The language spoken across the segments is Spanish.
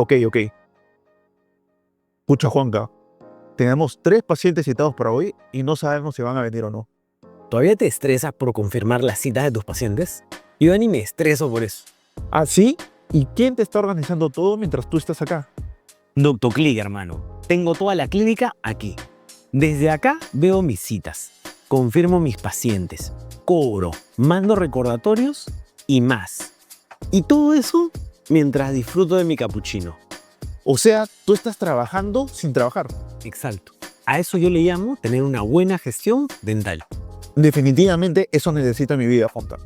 Ok. Pucha, Juanca, tenemos 3 pacientes citados para hoy y no sabemos si van a venir o no. ¿Todavía te estresas por confirmar las citas de tus pacientes? Yo ni me estreso por eso. ¿Ah, sí? ¿Y quién te está organizando todo mientras tú estás acá? DoctorClick, hermano. Tengo toda la clínica aquí. Desde acá veo mis citas, confirmo mis pacientes, cobro, mando recordatorios y más. Y todo eso mientras disfruto de mi capuchino. O sea, tú estás trabajando sin trabajar. Exacto. A eso yo le llamo tener una buena gestión dental. Definitivamente eso necesito en mi vida, Juanca.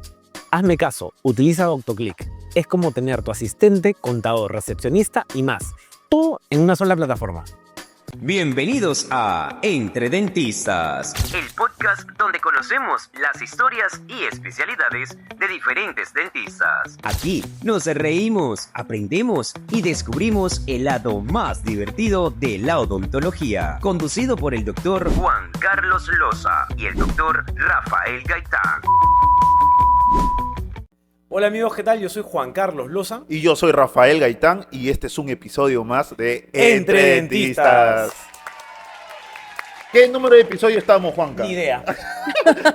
Hazme caso, utiliza DoctorClick. Es como tener tu asistente, contador, recepcionista y más. Todo en una sola plataforma. Bienvenidos a Entre Dentistas, el podcast donde conocemos las historias y especialidades de diferentes dentistas. Aquí nos reímos, aprendemos y descubrimos el lado más divertido de la odontología. Conducido por el doctor Juan Carlos Loza y el doctor Rafael Gaitán. Hola amigos, ¿qué tal? Yo soy Juan Carlos Loza. Y yo soy Rafael Gaitán y este es un episodio más de Entre Dentistas. ¿Qué número de episodio estamos, Juanca? Ni idea.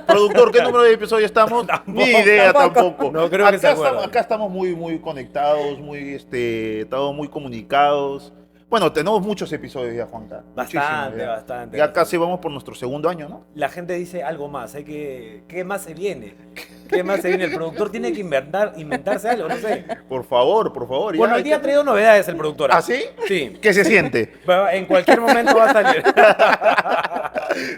Productor, ¿qué número de episodio estamos? Ni idea tampoco. No creo que se acuerden. Acá estamos muy conectados, estamos muy comunicados. Bueno, tenemos muchos episodios ya, Juanca. Bastante. Ya casi vamos por nuestro segundo año, ¿no? La gente dice algo más, ¿qué más se viene? ¿Qué más se viene? El productor tiene que inventarse algo, no sé. Por favor. Bueno, hoy día ha traído novedades el productor. ¿Ah, sí? Sí. ¿Qué se siente? En cualquier momento va a salir.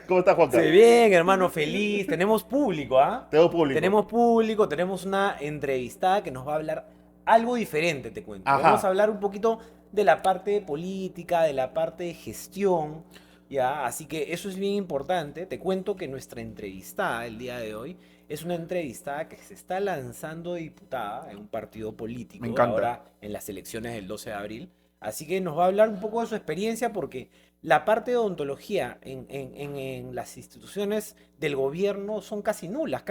¿Cómo estás, Juanca? Sí, bien, hermano, feliz. Tenemos público, ¿ah? Tenemos público. Tenemos una entrevistada que nos va a hablar algo diferente, te cuento. Ajá. Vamos a hablar un poquito de la parte política, de la parte de gestión, ¿ya? Así que eso es bien importante. Te cuento que nuestra entrevistada el día de hoy es una entrevistada que se está lanzando diputada en un partido político. Me encanta. Ahora en las elecciones del 12 de abril. Así que nos va a hablar un poco de su experiencia porque la parte de odontología en las instituciones del gobierno son casi nulas.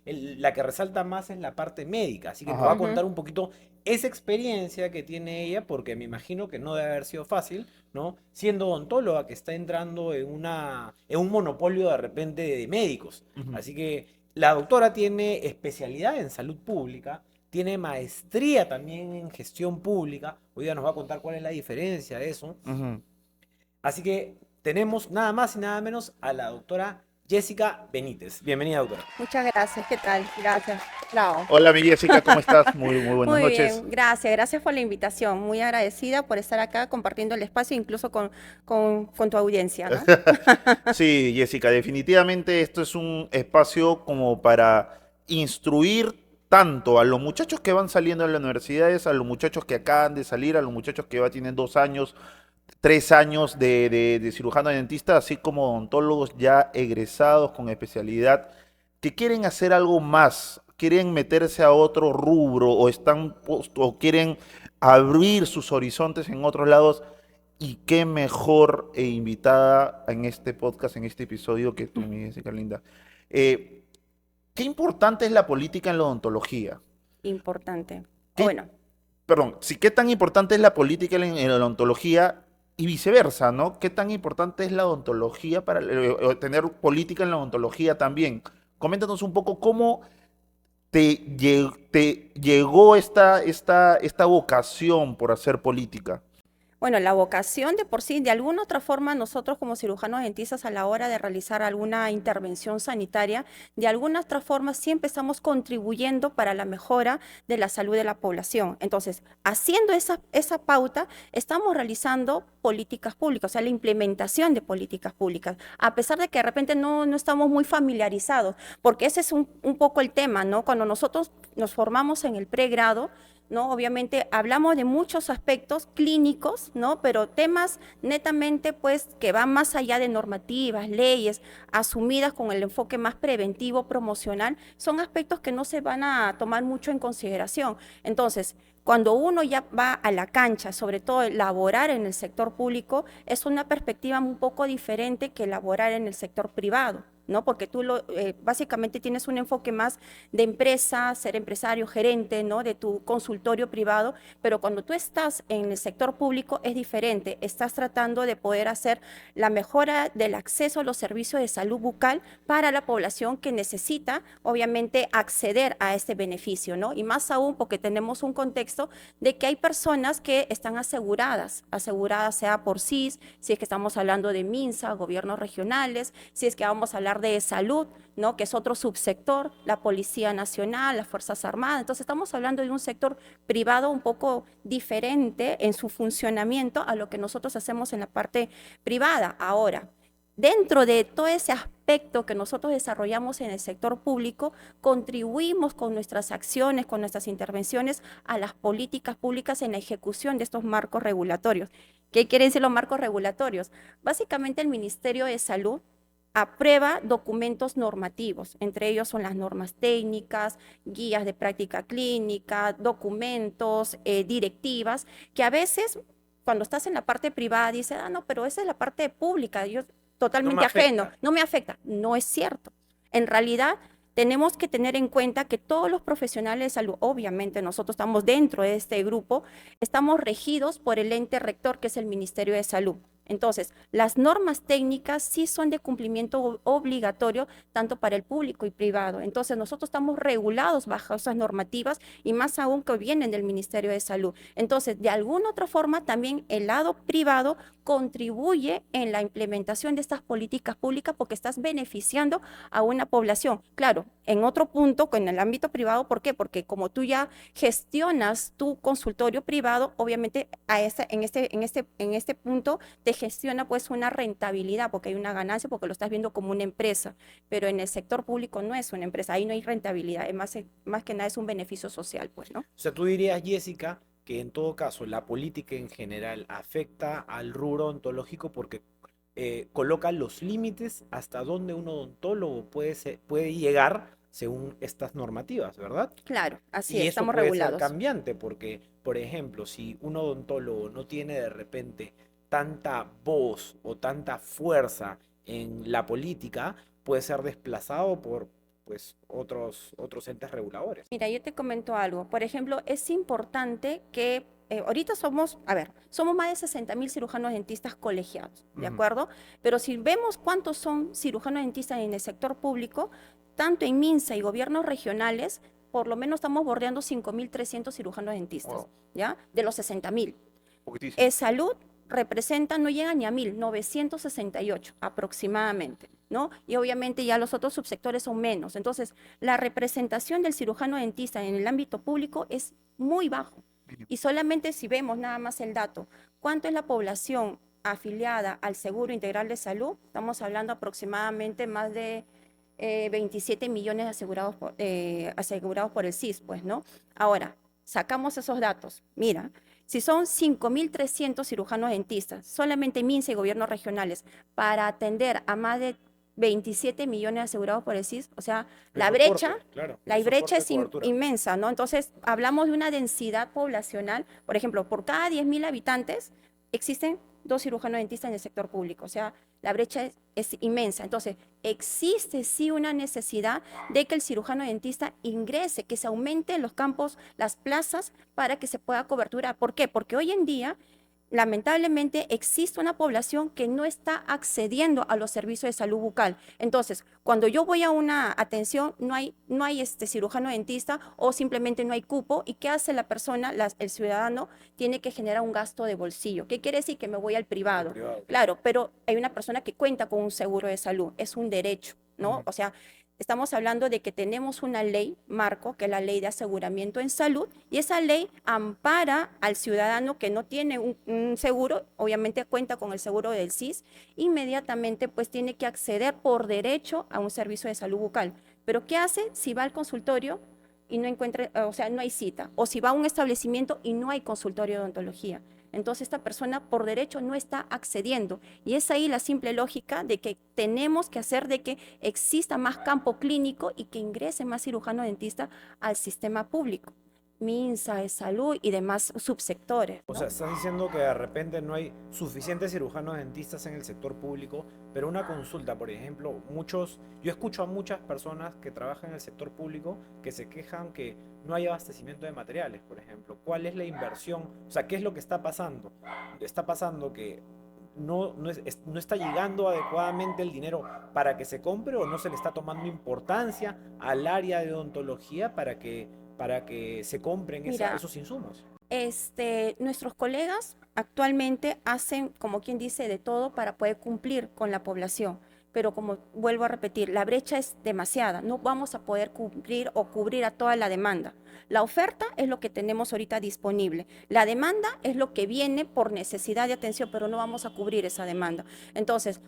La que resalta más es la parte médica. Así que nos va a contar un poquito esa experiencia que tiene ella, porque me imagino que no debe haber sido fácil, ¿no? Siendo odontóloga que está entrando en un monopolio de repente de médicos. Así que la doctora tiene especialidad en salud pública, tiene maestría también en gestión pública. Hoy día nos va a contar cuál es la diferencia de eso. Así que tenemos nada más y nada menos a la doctora Jessica Benítez. Bienvenida, doctora. Muchas gracias, ¿qué tal? Gracias. Bravo. Hola, mi Jessica, ¿cómo estás? Muy buenas Muy noches. bien, gracias por la invitación. Muy agradecida por estar acá compartiendo el espacio, incluso con tu audiencia, ¿no? Sí, Jessica, definitivamente esto es un espacio como para instruir tanto a los muchachos que van saliendo de las universidades, a los muchachos que acaban de salir, a los muchachos que ya tienen 2 años, 3 años de cirujano dentista, así como odontólogos ya egresados con especialidad, que quieren hacer algo más, quieren meterse a otro rubro o quieren abrir sus horizontes en otros lados. Y qué mejor invitada en este podcast, en este episodio que tú, mi Jessica linda. ¿Qué importante es la política en la odontología? Importante. ¿Qué tan importante es la política en la odontología y viceversa, ¿no? ¿Qué tan importante es la odontología para tener política en la odontología también? Coméntanos un poco cómo te llegó esta vocación por hacer política. Bueno, la vocación de por sí, de alguna otra forma, nosotros como cirujanos dentistas a la hora de realizar alguna intervención sanitaria, de alguna otra forma siempre estamos contribuyendo para la mejora de la salud de la población. Entonces, haciendo esa pauta, estamos realizando políticas públicas, o sea, la implementación de políticas públicas, a pesar de que de repente no estamos muy familiarizados, porque ese es un poco el tema, ¿no? Cuando nosotros nos formamos en el pregrado, ¿no? Obviamente hablamos de muchos aspectos clínicos, ¿no? Pero temas netamente pues que van más allá de normativas, leyes, asumidas con el enfoque más preventivo, promocional, son aspectos que no se van a tomar mucho en consideración. Entonces, cuando uno ya va a la cancha, sobre todo laborar en el sector público, es una perspectiva un poco diferente que laborar en el sector privado. ¿no? Porque tú básicamente tienes un enfoque más de empresa, ser empresario, gerente, ¿no? De tu consultorio privado, pero cuando tú estás en el sector público es diferente. Estás tratando de poder hacer la mejora del acceso a los servicios de salud bucal para la población que necesita, obviamente, acceder a este beneficio, ¿no? Y más aún porque tenemos un contexto de que hay personas que están aseguradas sea por SIS, si es que estamos hablando de MINSA, gobiernos regionales, si es que vamos a hablar de salud, ¿no? Que es otro subsector, la Policía Nacional, las Fuerzas Armadas. Entonces estamos hablando de un sector privado un poco diferente en su funcionamiento a lo que nosotros hacemos en la parte privada. Ahora, dentro de todo ese aspecto que nosotros desarrollamos en el sector público, contribuimos con nuestras acciones, con nuestras intervenciones a las políticas públicas en la ejecución de estos marcos regulatorios. ¿Qué quieren decir los marcos regulatorios? Básicamente el Ministerio de Salud aprueba documentos normativos, entre ellos son las normas técnicas, guías de práctica clínica, documentos, directivas, que a veces cuando estás en la parte privada dices, ah, no, pero esa es la parte pública, yo totalmente ajeno, no me afecta. No es cierto. En realidad, tenemos que tener en cuenta que todos los profesionales de salud, obviamente nosotros estamos dentro de este grupo, estamos regidos por el ente rector que es el Ministerio de Salud. Entonces, las normas técnicas sí son de cumplimiento obligatorio tanto para el público y privado. Entonces, nosotros estamos regulados bajo esas normativas y más aún que vienen del Ministerio de Salud. Entonces, de alguna otra forma, también el lado privado contribuye en la implementación de estas políticas públicas porque estás beneficiando a una población. Claro, en otro punto, en el ámbito privado, ¿por qué? Porque como tú ya gestionas tu consultorio privado, obviamente en este punto te gestiona pues una rentabilidad porque hay una ganancia, porque lo estás viendo como una empresa, pero en el sector público no es una empresa, ahí no hay rentabilidad, más que nada es un beneficio social, pues, ¿no? O sea, tú dirías, Jessica, que en todo caso la política en general afecta al rubro odontológico porque coloca los límites hasta donde un odontólogo puede llegar según estas normativas, ¿verdad? Claro, así Y es, eso estamos puede ser regulados. cambiante porque, por ejemplo, si un odontólogo no tiene de repente tanta voz o tanta fuerza en la política, puede ser desplazado por pues otros entes reguladores. Mira, yo te comento algo. Por ejemplo, es importante que ahorita somos más de 60.000 cirujanos dentistas colegiados, ¿de Ujú. acuerdo? Pero si vemos cuántos son cirujanos dentistas en el sector público, tanto en MINSA y gobiernos regionales, por lo menos estamos bordeando 5.300 cirujanos dentistas, Wow. ¿ya? De los 60.000. Poquitísimo. Salud representa, no llega ni a 1.968 aproximadamente, ¿no? Y obviamente ya los otros subsectores son menos. Entonces, la representación del cirujano dentista en el ámbito público es muy bajo. Y solamente si vemos nada más el dato, ¿cuánto es la población afiliada al Seguro Integral de Salud? Estamos hablando aproximadamente más de 27 millones asegurados por el SIS, pues, ¿no? Ahora, sacamos esos datos. Mira, si son 5.300 cirujanos dentistas, solamente MINSA y gobiernos regionales, para atender a más de 27 millones asegurados por el SIS, o sea, El la soporte, brecha, claro, la el brecha soporte es de cobertura. inmensa, ¿no? Entonces, hablamos de una densidad poblacional, por ejemplo, por cada 10.000 habitantes existen 2 cirujanos dentistas en el sector público, o sea, la brecha es inmensa. Entonces, existe sí una necesidad de que el cirujano dentista ingrese, que se aumente en los campos, las plazas, para que se pueda coberturar. ¿Por qué? Porque hoy en día, lamentablemente, existe una población que no está accediendo a los servicios de salud bucal. Entonces, cuando yo voy a una atención, no hay cirujano dentista o simplemente no hay cupo. ¿Y qué hace la persona, el ciudadano? Tiene que generar un gasto de bolsillo. ¿Qué quiere decir? Que me voy al privado. Privado. Claro, pero hay una persona que cuenta con un seguro de salud. Es un derecho, ¿no? Ujú. O sea, estamos hablando de que tenemos una ley marco, que es la ley de aseguramiento en salud, y esa ley ampara al ciudadano que no tiene un seguro, obviamente cuenta con el seguro del SIS, inmediatamente pues tiene que acceder por derecho a un servicio de salud bucal. Pero ¿qué hace si va al consultorio y no encuentra, o sea, no hay cita? O si va a un establecimiento y no hay consultorio de odontología. Entonces esta persona por derecho no está accediendo. Y es ahí la simple lógica de que tenemos que hacer de que exista más campo clínico y que ingrese más cirujano dentista al sistema público. MINSA, de salud y demás subsectores, O ¿no? sea, estás diciendo que de repente no hay suficientes cirujanos dentistas en el sector público, pero una consulta, por ejemplo, yo escucho a muchas personas que trabajan en el sector público que se quejan que no hay abastecimiento de materiales, por ejemplo. ¿Cuál es la inversión? O sea, ¿qué es lo que está pasando? Está pasando que no está llegando adecuadamente el dinero para que se compre o no se le está tomando importancia al área de odontología para que se compren Mira, esos insumos. nuestros colegas actualmente hacen, como quien dice, de todo para poder cumplir con la población. Pero como vuelvo a repetir, la brecha es demasiada. No vamos a poder cumplir o cubrir a toda la demanda. La oferta es lo que tenemos ahorita disponible. La demanda es lo que viene por necesidad de atención, pero no vamos a cubrir esa demanda. Entonces,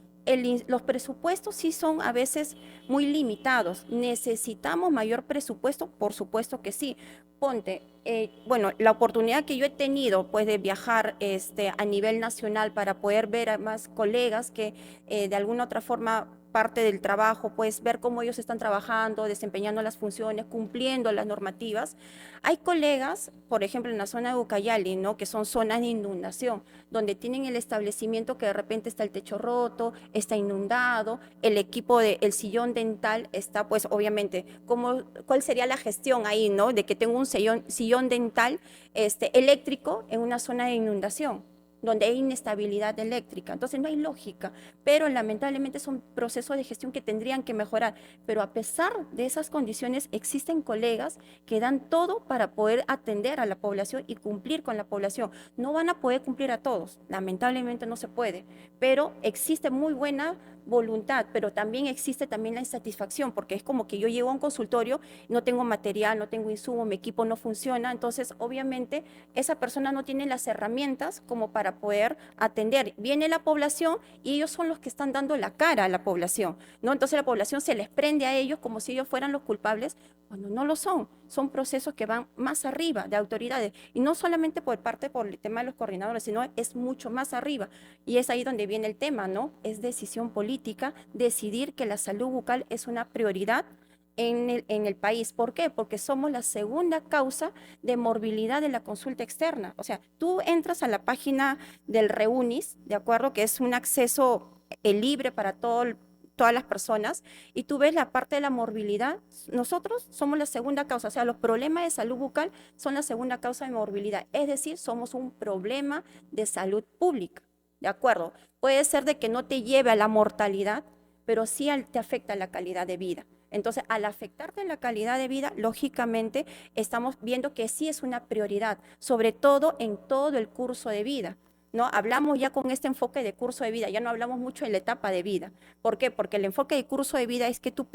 los presupuestos sí son a veces muy limitados. ¿Necesitamos mayor presupuesto? Por supuesto que sí. Ponte, bueno, la oportunidad que yo he tenido pues de viajar a nivel nacional para poder ver a más colegas que de alguna otra forma parte del trabajo, pues ver cómo ellos están trabajando, desempeñando las funciones, cumpliendo las normativas. Hay colegas, por ejemplo, en la zona de Ucayali, ¿no? Que son zonas de inundación, donde tienen el establecimiento que de repente está el techo roto, está inundado, el equipo el sillón dental está, pues obviamente, ¿cuál sería la gestión ahí, ¿no? De que tengo un sillón dental eléctrico en una zona de inundación donde hay inestabilidad eléctrica. Entonces no hay lógica, pero lamentablemente son procesos de gestión que tendrían que mejorar. Pero a pesar de esas condiciones, existen colegas que dan todo para poder atender a la población y cumplir con la población. No van a poder cumplir a todos, lamentablemente no se puede, pero existe muy buena voluntad, pero también existe también la insatisfacción, porque es como que yo llego a un consultorio, no tengo material, no tengo insumo, mi equipo no funciona, entonces obviamente esa persona no tiene las herramientas como para poder atender. Viene la población y ellos son los que están dando la cara a la población, ¿no? Entonces la población se les prende a ellos como si ellos fueran los culpables, cuando no lo son. Son procesos que van más arriba de autoridades y no solamente por el tema de los coordinadores, sino es mucho más arriba. Y es ahí donde viene el tema, ¿no? Es decisión política decidir que la salud bucal es una prioridad en el país. ¿Por qué? Porque somos la segunda causa de morbilidad de la consulta externa. O sea, tú entras a la página del REUNIS, ¿de acuerdo? Que es un acceso libre para todas las personas, y tú ves la parte de la morbilidad. Nosotros somos la segunda causa, o sea, los problemas de salud bucal son la segunda causa de morbilidad. Es decir, somos un problema de salud pública. ¿De acuerdo? Puede ser de que no te lleve a la mortalidad, pero sí te afecta la calidad de vida. Entonces, al afectarte la calidad de vida, lógicamente estamos viendo que sí es una prioridad, sobre todo en todo el curso de vida, ¿no? Hablamos ya con este enfoque de curso de vida, ya no hablamos mucho de la etapa de vida. ¿Por qué? Porque el enfoque de curso de vida es que tú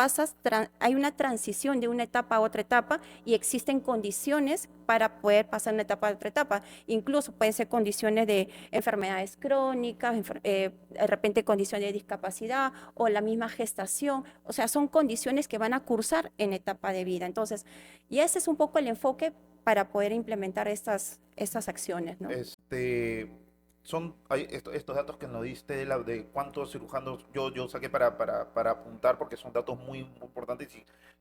hay una transición de una etapa a otra etapa y existen condiciones para poder pasar una etapa a otra etapa. Incluso pueden ser condiciones de enfermedades crónicas, de repente condiciones de discapacidad o la misma gestación. O sea, son condiciones que van a cursar en etapa de vida. Entonces, y ese es un poco el enfoque para poder implementar estas acciones, ¿no? Estos datos que nos diste de cuántos cirujanos yo saqué para apuntar porque son datos muy importantes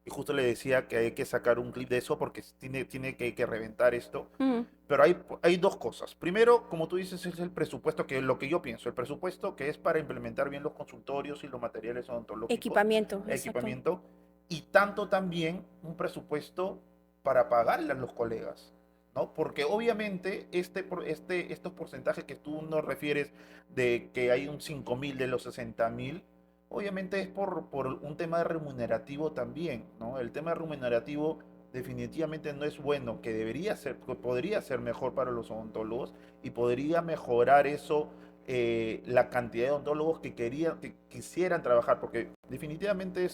y justo le decía que hay que sacar un clip de eso porque tiene que reventar esto. Mm, Pero hay dos cosas. Primero, como tú dices, es el presupuesto, que es lo que yo pienso, el presupuesto que es para implementar bien los consultorios y los materiales odontológicos, equipamiento, exacto. equipamiento, y tanto también un presupuesto para pagarle a los colegas. ¿No? Porque obviamente estos porcentajes que tú nos refieres de que hay un 5.000 de los 60.000, obviamente es por un tema de remunerativo también, ¿no? El tema remunerativo definitivamente no es bueno, que podría ser mejor para los odontólogos y podría mejorar eso, la cantidad de odontólogos que quisieran trabajar, porque definitivamente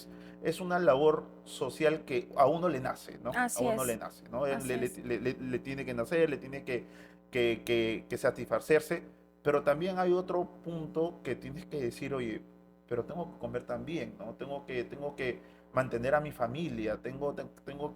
es una labor social que a uno le nace, ¿no? A Así uno le es, nace, ¿no? así es. Le tiene que nacer, le tiene que satisfacerse, pero también hay otro punto que tienes que decir, oye, pero tengo que comer también, ¿no? Tengo que mantener a mi familia, tengo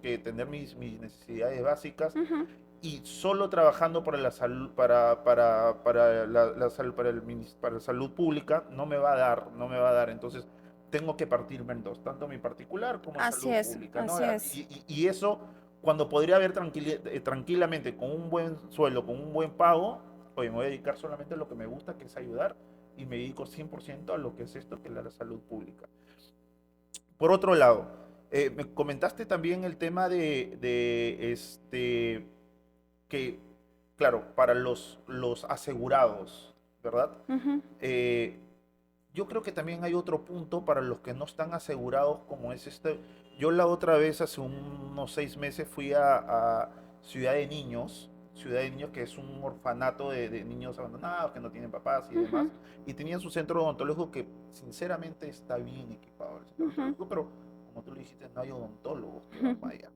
que tener mis necesidades básicas Ujú. y solo trabajando para la salud, para la salud, para la salud pública, no me va a dar. Entonces, tengo que partirme en dos, tanto mi particular como en Así salud es, pública, ¿no? así es. Y eso cuando podría haber tranquilamente, con un buen sueldo, con un buen pago, oye, me voy a dedicar solamente a lo que me gusta, que es ayudar, y me dedico 100% a lo que es esto, que es la salud pública. Por otro lado, me comentaste también el tema que, claro, para los asegurados, ¿verdad? Ujú. Eh, yo creo que también hay otro punto para los que no están asegurados, como es este. Yo la otra vez, hace unos 6 meses, fui a Ciudad de Niños, que es un orfanato de niños abandonados, que no tienen papás y demás, Ujú. y tenían su centro odontológico que sinceramente está bien equipado el centro Ujú. odontológico, pero como tú lo dijiste, no hay odontólogos que van Ujú. para allá.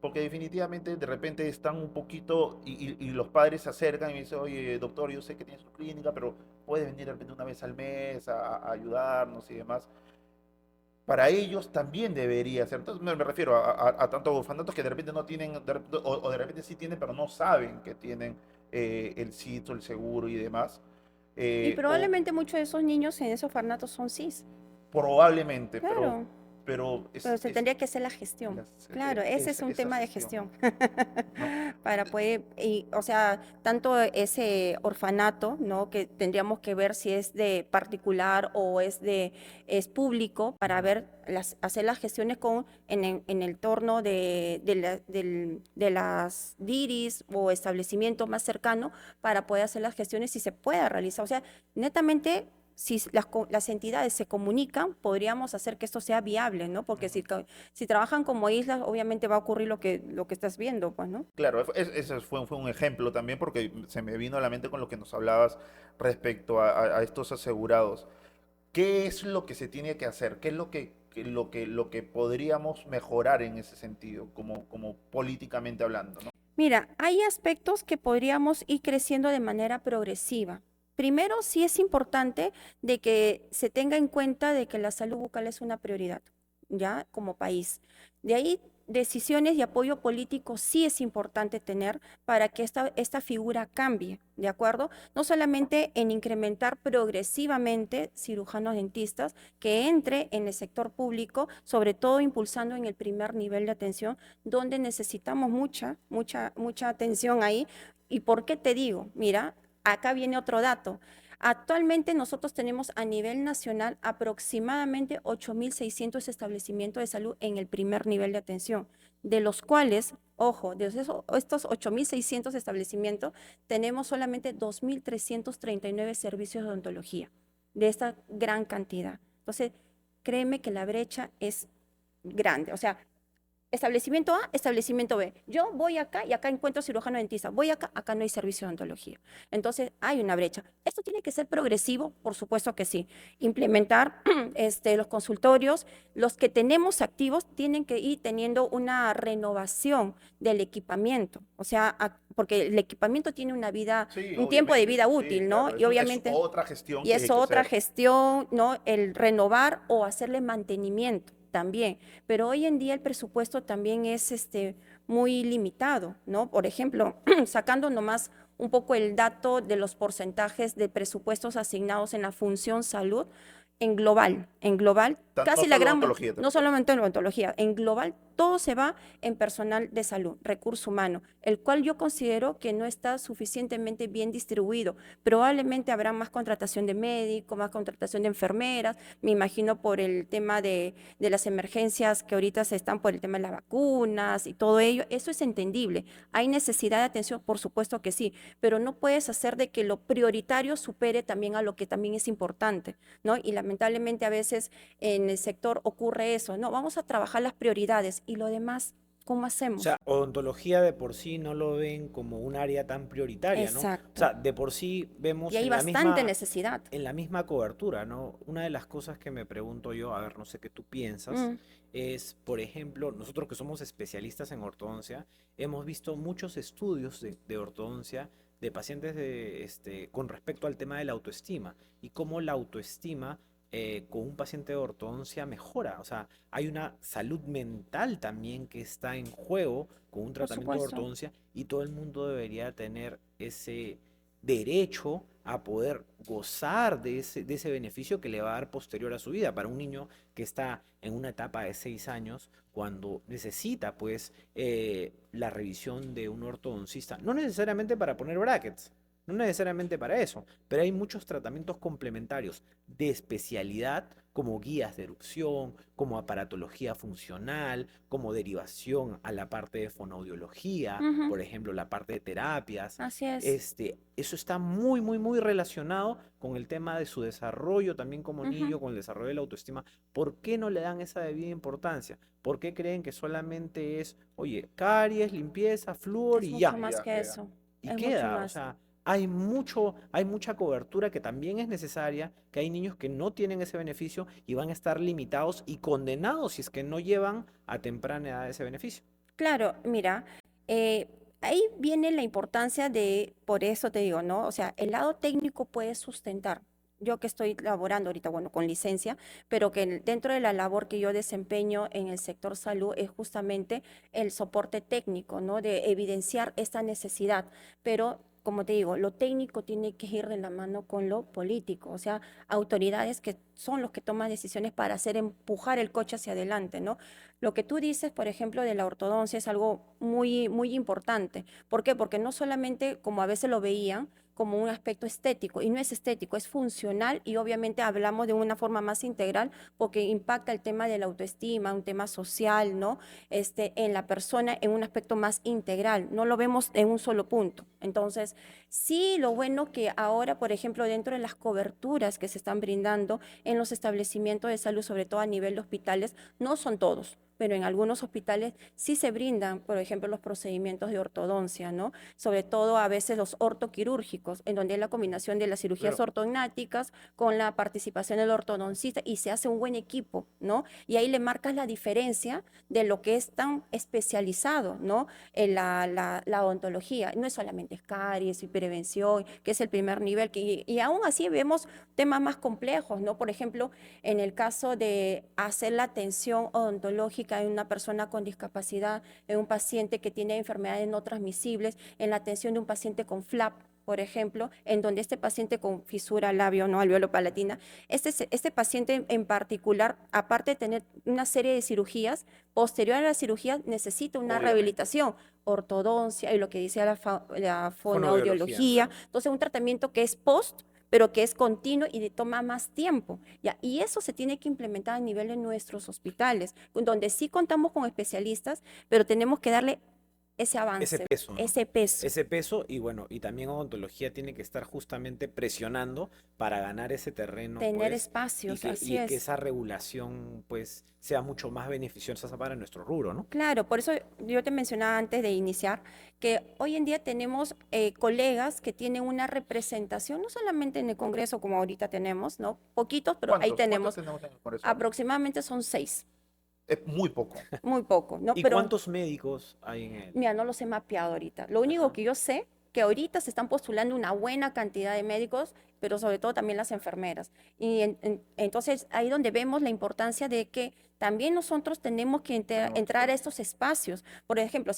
Porque definitivamente de repente están un poquito y los padres se acercan y me dicen, oye, doctor, yo sé que tienes su clínica, pero puedes venir de repente una vez al mes a ayudarnos y demás. Para ellos también debería ser. Entonces me refiero a tantos orfanatos que de repente no tienen, o de repente sí tienen, pero no saben que tienen el sitio, el seguro y demás. Y O probablemente muchos de esos niños en esos orfanatos son cis. probablemente, pero, Claro, pero pero es, se es, tendría que hacer la gestión. Claro, ese es un esa tema de gestión, gestión. ¿no? Para poder, o sea, tanto ese orfanato, ¿no? Que tendríamos que ver si es de particular o es público para Ujú. ver hacer las gestiones en el torno de las DIRIs o establecimientos más cercanos para poder hacer las gestiones si se pueda realizar. O sea, netamente si las entidades se comunican, podríamos hacer que esto sea viable, ¿no? Porque Ujú. si trabajan como islas, obviamente va a ocurrir lo que estás viendo, pues, ¿no? Claro, ese fue un ejemplo también porque se me vino a la mente con lo que nos hablabas respecto a estos asegurados. ¿Qué es lo que se tiene que hacer? ¿Qué es lo que podríamos mejorar en ese sentido, como políticamente hablando, ¿no? Mira, hay aspectos que podríamos ir creciendo de manera progresiva. Primero, sí es importante de que se tenga en cuenta de que la salud bucal es una prioridad, ya como país. De ahí, decisiones y apoyo político sí es importante tener para que esta figura cambie, ¿de acuerdo? No solamente en incrementar progresivamente cirujanos dentistas que entre en el sector público, sobre todo impulsando en el primer nivel de atención donde necesitamos mucha atención ahí. ¿Y por qué te digo? Mira, acá viene otro dato. Actualmente nosotros tenemos a nivel nacional aproximadamente 8.600 establecimientos de salud en el primer nivel de atención, de los cuales, ojo, de estos 8.600 establecimientos, tenemos solamente 2.339 servicios de odontología, de esta gran cantidad. Entonces, créeme que la brecha es grande. O sea, establecimiento A, establecimiento B. Yo voy acá y acá encuentro cirujano dentista. Voy acá, acá no hay servicio de odontología. Entonces hay una brecha. ¿Esto tiene que ser progresivo? Por supuesto que sí. Implementar los consultorios, los que tenemos activos tienen que ir teniendo una renovación del equipamiento. O sea, porque el equipamiento tiene Sí, un tiempo de obviamente, vida sí, útil, ¿no? claro, Y es obviamente, otra gestión y que es hay que otra hacer. gestión, ¿no? El renovar o hacerle mantenimiento también. Pero hoy en día el presupuesto también es muy limitado, ¿no? Por ejemplo, sacando nomás un poco el dato de los porcentajes de presupuestos asignados en la función salud, en global, No casi la solo gran, odontología, te no refieres. solamente en odontología, en global todo se va en personal de salud, recurso humano, el cual yo considero que no está suficientemente bien distribuido. Probablemente habrá más contratación de médicos, más contratación de enfermeras, me imagino por el tema de las emergencias que ahorita se están por el tema de las vacunas y todo ello. Eso es entendible. ¿Hay necesidad de atención? Por supuesto que sí, pero no puedes hacer de que lo prioritario supere también a lo que también es importante, ¿no? Y lamentablemente a veces en el sector ocurre eso, no, vamos a trabajar las prioridades y lo demás, ¿cómo O sea, hacemos? odontología de por sí no lo ven como un área tan prioritaria, ¿no? O Exacto. sea, de por sí Y vemos hay bastante necesidad. en la misma cobertura, ¿no? Una de las cosas que me pregunto yo, a ver, no sé qué tú piensas, Mm. es, por ejemplo, nosotros que somos especialistas en ortodoncia, hemos visto muchos estudios de ortodoncia de pacientes con respecto al tema de la autoestima y cómo la autoestima con un paciente de ortodoncia mejora. O sea, hay una salud mental también que está en juego con un Por tratamiento de supuesto. ortodoncia y todo el mundo debería tener ese derecho a poder gozar de ese beneficio que le va a dar posterior a su vida. Para un niño que está en una etapa de 6 años, cuando necesita pues la revisión de un ortodoncista, no necesariamente para poner brackets, no necesariamente para eso, pero hay muchos tratamientos complementarios de especialidad como guías de erupción, como aparatología funcional, como derivación a la parte de fonoaudiología, Ujú, por ejemplo, la parte de terapias. así es. Eso está muy, muy, muy relacionado con el tema de su desarrollo también como Ujú, niño, con el desarrollo de la autoestima. ¿Por qué no le dan esa debida importancia? ¿Por qué creen que solamente es, oye, caries, limpieza, flúor es y mucho ya? más Ya que queda. eso. Y Es mucho queda, o más. sea, hay mucha cobertura que también es necesaria, que hay niños que no tienen ese beneficio y van a estar limitados y condenados si es que no llevan a temprana edad ese beneficio. Claro, mira, eh, ahí viene la importancia de, por eso te digo, ¿no? O sea, el lado técnico puede sustentar. Yo que estoy laborando ahorita, bueno, con licencia, pero que dentro de la labor que yo desempeño en el sector salud es justamente el soporte técnico, ¿no? De evidenciar esta necesidad. Pero, como te digo, lo técnico tiene que ir de la mano con lo político, o sea, autoridades que son los que toman decisiones para hacer empujar el coche hacia adelante, ¿no? Lo que tú dices, por ejemplo, de la ortodoncia es algo muy, muy importante. ¿Por qué? Porque no solamente, como a veces lo veían, como un aspecto estético, y no es estético, es funcional y obviamente hablamos de una forma más integral porque impacta el tema de la autoestima, un tema social, ¿no? En la persona en un aspecto más integral, no lo vemos en un solo punto. Entonces, sí, lo bueno que ahora, por ejemplo, dentro de las coberturas que se están brindando en los establecimientos de salud, sobre todo a nivel de hospitales, no son todos, pero en algunos hospitales sí se brindan, por ejemplo, los procedimientos de ortodoncia, ¿no? Sobre todo a veces los ortoquirúrgicos, en donde hay la combinación de las cirugías Claro. ortognáticas con la participación del ortodoncista y se hace un buen equipo, ¿no? Y ahí le marcas la diferencia de lo que es tan especializado, ¿no? En la odontología. No es solamente caries y prevención, que es el primer nivel, y aún así vemos temas más complejos, ¿no? Por ejemplo, en el caso de hacer la atención odontológica en una persona con discapacidad, en un paciente que tiene enfermedades no transmisibles, en la atención de un paciente con FLAP, por ejemplo, en donde este paciente con fisura labio, no alveolo-palatina, este paciente en particular, aparte de tener una serie de cirugías, posterior a la cirugía necesita una Obviamente. rehabilitación, ortodoncia y lo que dice la Fonoaudiología. fonoaudiología. Entonces, un tratamiento que es post pero que es continuo y toma más tiempo. ¿Ya? Y eso se tiene que implementar a nivel de nuestros hospitales, donde sí contamos con especialistas, pero tenemos que darle ese Ese avance, peso, ¿no? ese peso, Ese peso y bueno, y también odontología tiene que estar justamente presionando para ganar ese terreno, tener pues, espacios, así y que es. esa regulación, pues, sea mucho más beneficiosa para nuestro rubro, ¿no? Claro, por eso yo te mencionaba antes de iniciar que hoy en día tenemos colegas que tienen una representación, no solamente en el Congreso como ahorita tenemos, ¿no? Poquitos, pero ahí ¿Cuántos tenemos, tenemos en el Congreso? aproximadamente son 6, Es muy poco. muy poco, ¿no? ¿Y Pero cuántos médicos hay en él? mira, no los he mapeado ahorita. Lo único Ajá. que yo sé que ahorita se están postulando una buena cantidad de médicos, pero sobre todo también las enfermeras. Y entonces ahí donde vemos la importancia de que también nosotros tenemos que Tenemos entrar a que- estos espacios. Por ejemplo,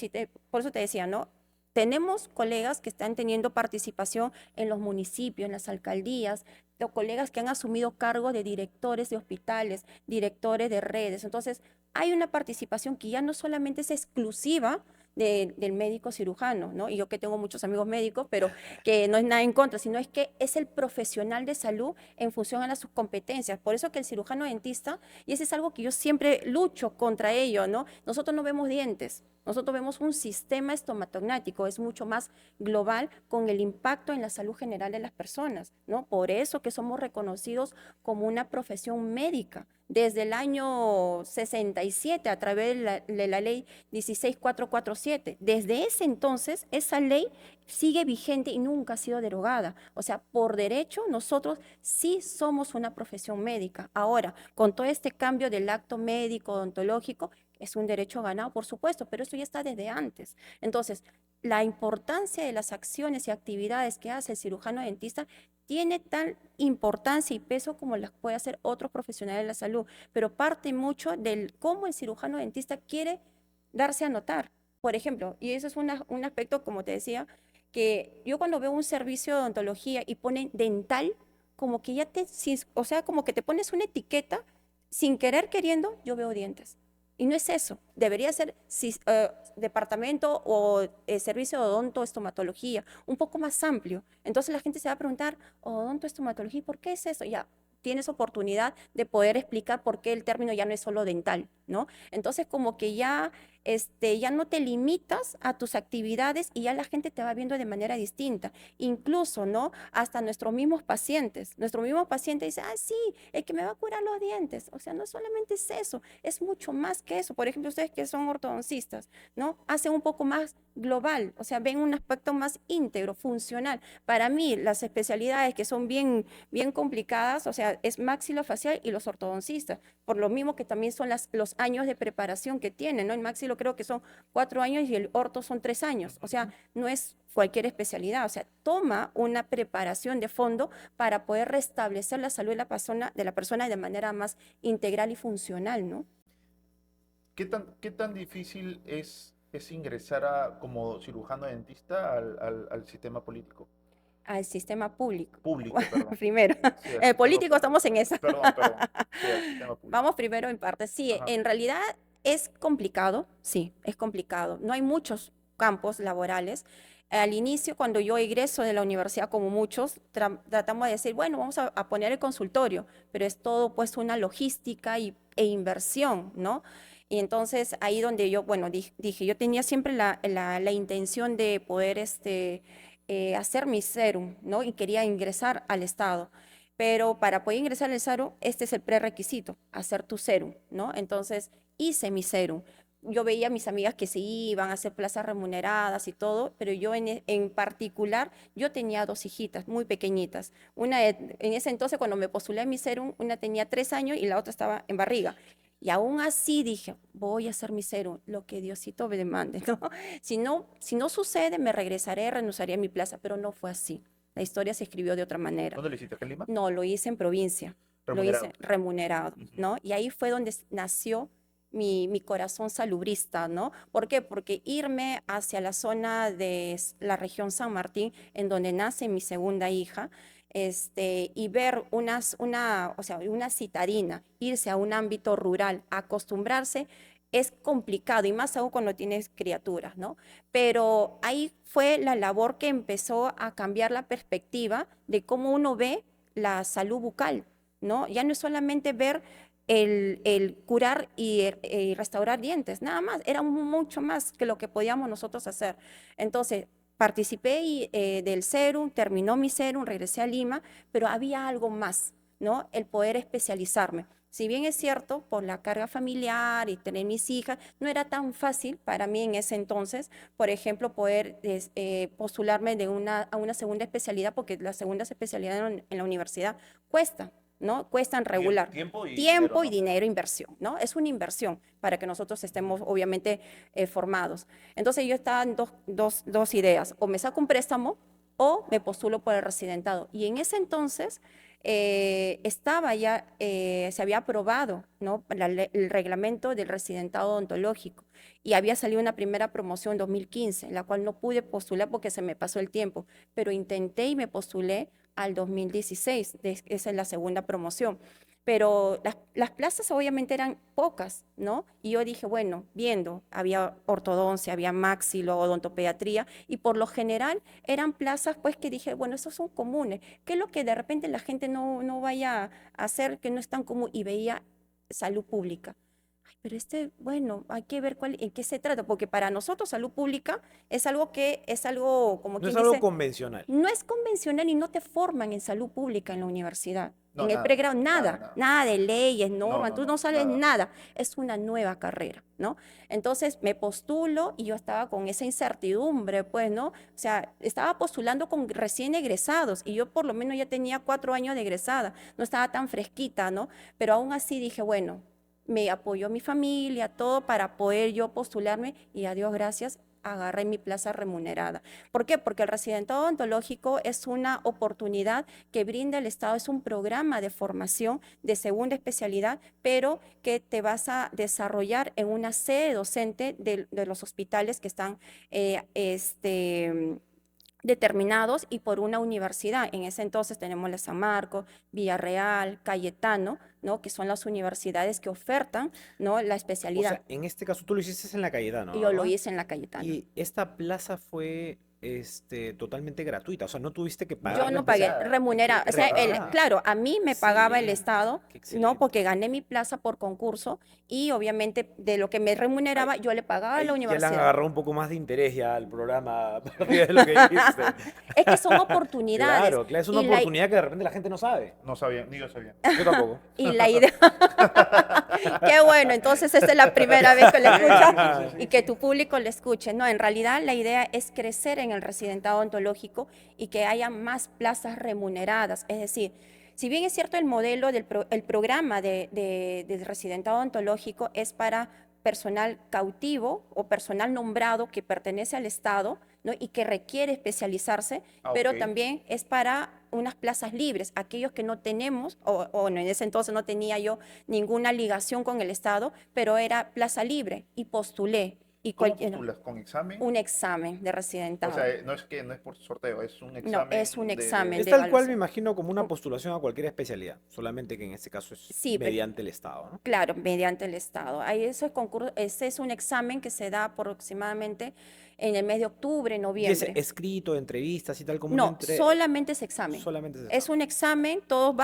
por eso te decía, ¿no? Tenemos colegas que están teniendo participación en los municipios, en las alcaldías, o colegas que han asumido cargo de directores de hospitales, directores de redes. Entonces, hay una participación que ya no solamente es exclusiva del médico cirujano, ¿no? Y yo que tengo muchos amigos médicos, pero que no es nada en contra, sino es que es el profesional de salud en función a las sus competencias. Por eso que el cirujano dentista, y ese es algo que yo siempre lucho contra ello, ¿no? Nosotros no vemos dientes, nosotros vemos un sistema estomatognático, es mucho más global con el impacto en la salud general de las personas, ¿no? Por eso que somos reconocidos como una profesión médica. Desde el año 67, a través de la ley 16447. Desde ese entonces, esa ley sigue vigente y nunca ha sido derogada. O sea, por derecho, nosotros sí somos una profesión médica. Ahora, con todo este cambio del acto médico, odontológico, es un derecho ganado, por supuesto, pero esto ya está desde antes. Entonces, la importancia de las acciones y actividades que hace el cirujano dentista tiene tal importancia y peso como las puede hacer otros profesionales de la salud, pero parte mucho del cómo el cirujano dentista quiere darse a notar. Por ejemplo, y eso es un aspecto, como te decía, que yo cuando veo un servicio de odontología y ponen dental, como que ya o sea, como que te pones una etiqueta, sin querer queriendo, yo veo dientes. Y no es eso, debería ser departamento o servicio de odontoestomatología, un poco más amplio. Entonces la gente se va a preguntar, odontoestomatología, ¿por qué es eso? Ya tienes oportunidad de poder explicar por qué el término ya no es solo dental, ¿no? Entonces como que ya, ya no te limitas a tus actividades y ya la gente te va viendo de manera distinta. Incluso, ¿no? Hasta nuestros mismos pacientes dicen, ah, sí, el que me va a curar los dientes. O sea, no solamente es eso, es mucho más que eso. Por ejemplo, ustedes que son ortodoncistas, ¿no? Hacen un poco más global, o sea, ven un aspecto más íntegro, funcional. Para mí, las especialidades que son bien complicadas, o sea, es maxilofacial y los ortodoncistas, por lo mismo que también son los años de preparación que tienen, ¿no? El maxilo creo que son 4 años y el orto son 3 años, o sea, no es cualquier especialidad, o sea, toma una preparación de fondo para poder restablecer la salud de la persona de manera más integral y funcional, ¿no? ¿Qué tan difícil es ingresar como cirujano dentista al sistema político? Al sistema público. Público, perdón. Primero, Sí, al el sistema político público. estamos en esa. Perdón. Sí, al sistema público. Vamos primero en parte. Sí, Ajá. en realidad es complicado, sí, es complicado. No hay muchos campos laborales. Al inicio, cuando yo egreso de la universidad, como muchos, tratamos de decir, bueno, vamos a poner el consultorio, pero es todo pues una logística e inversión, ¿no? Y entonces ahí donde yo, bueno, dije, yo tenía siempre la intención de poder hacer mi serum, ¿no? Y quería ingresar al Estado. Pero para poder ingresar al serum, este es el prerequisito, hacer tu serum, ¿no? Entonces hice mi serum. Yo veía a mis amigas que se iban a hacer plazas remuneradas y todo, pero yo en particular, yo tenía 2 hijitas muy pequeñitas. En ese entonces, cuando me postulé a mi serum, una tenía 3 años y la otra estaba en barriga. Y aún así dije, voy a hacer mi serum, lo que Diosito me demande, ¿no? Si no sucede, me regresaré, renunciaré a mi plaza, pero no fue así. La historia se escribió de otra manera. ¿Dónde lo hiciste? ¿Acá en Lima? No, lo hice en provincia, lo Remunerado. hice remunerado, Ujú. ¿no? Y ahí fue donde nació mi corazón salubrista, ¿no? ¿Por qué? Porque irme hacia la zona de la región San Martín, en donde nace mi segunda hija, y ver o sea, una citadina, irse a un ámbito rural, acostumbrarse, es complicado, y más aún cuando tienes criaturas, ¿no? Pero ahí fue la labor que empezó a cambiar la perspectiva de cómo uno ve la salud bucal, ¿no? Ya no es solamente ver el curar y restaurar dientes, nada más, era mucho más que lo que podíamos nosotros hacer. Entonces, participé del serum, terminó mi serum, regresé a Lima, pero había algo más, ¿no? El poder especializarme. Si bien es cierto, por la carga familiar y tener mis hijas, no era tan fácil para mí en ese entonces, por ejemplo, poder postularme a una segunda especialidad, porque las segundas especialidades en la universidad cuestan, ¿no? Cuestan regular. Tiempo y Tiempo dinero, y ¿no? dinero, inversión, ¿no? Es una inversión para que nosotros estemos, obviamente, formados. Entonces yo estaba en dos ideas, o me saco un préstamo o me postulo por el residentado. Y en ese entonces estaba ya, se había aprobado, ¿no? El reglamento del residentado odontológico y había salido una primera promoción en 2015, en la cual no pude postular porque se me pasó el tiempo, pero intenté y me postulé al 2016, esa es la segunda promoción. Pero las plazas obviamente eran pocas, ¿no? Y yo dije, bueno, viendo, había ortodoncia, había maxilo, odontopediatría, y por lo general eran plazas, pues que dije, bueno, esos son comunes. ¿Qué es lo que de repente la gente no vaya a hacer que no es tan común? Y veía salud pública. Ay, pero bueno, hay que ver en qué se trata, porque para nosotros salud pública es algo como No quien es algo dice, convencional. no es convencional y no te forman en salud pública en la universidad. No, En el nada, pregrado, nada, nada, nada de leyes, normas, tú no sabes nada. nada. Es una nueva carrera, ¿no? Entonces me postulo y yo estaba con esa incertidumbre, pues, ¿no? O sea, estaba postulando con recién egresados y yo por lo menos ya tenía 4 años de egresada, no estaba tan fresquita, ¿no? Pero aún así dije, bueno, me apoyó mi familia, todo para poder yo postularme y a Dios gracias, agarré mi plaza remunerada. ¿Por qué? Porque el residentado odontológico es una oportunidad que brinda el Estado, es un programa de formación de segunda especialidad, pero que te vas a desarrollar en una sede docente de los hospitales que están determinados y por una universidad. En ese entonces tenemos la San Marcos, Villarreal, Cayetano, ¿no? Que son las universidades que ofertan, ¿no? La O especialidad. sea, en este caso tú lo hiciste en la Cayetano, Y yo lo ¿verdad? hice en la Cayetano. Y esta plaza fue totalmente gratuita, o sea, no tuviste que Yo pagar. no pagué, remunerada. remunerada. O sea, Remunerada. claro, a mí me pagaba el Excelente, Estado, qué ¿no? excelente. Porque gané mi plaza por concurso y obviamente de lo que me remuneraba yo le pagaba a la Ahí ya le han universidad. agarrado un poco más de interés ya al programa a partir de lo que dijiste. Es que son oportunidades. Claro, claro, es una y la- oportunidad que de repente la gente no sabe. No sabía, ni yo sabía. Yo tampoco. Y la idea. Qué bueno, entonces esta es la primera vez que lo escuchas y que tu público lo escuche. No, en realidad la idea es crecer en el residentado ontológico y que haya más plazas remuneradas. Es decir, si bien es cierto el modelo el programa del residentado ontológico es para personal cautivo o personal nombrado que pertenece al Estado, ¿no? Y que requiere especializarse, pero Ok. también es para unas plazas libres, aquellos que no tenemos, o no, en ese entonces no tenía yo ninguna ligación con el Estado, pero era plaza libre y postulé y ¿Cómo cualquier, postulas? ¿Con examen? un examen de O residentado. sea, no es por sorteo, es un No, examen. es un examen Es de tal cual, me evaluación. imagino, como una postulación a cualquier especialidad, solamente que en este caso es Sí, mediante el Estado, ¿no? claro, mediante el Estado. Ahí ese es un examen que se da aproximadamente en el mes de octubre, Y es noviembre. escrito, entrevistas y tal, como No, solamente ese examen. solamente es Es examen. un examen, todos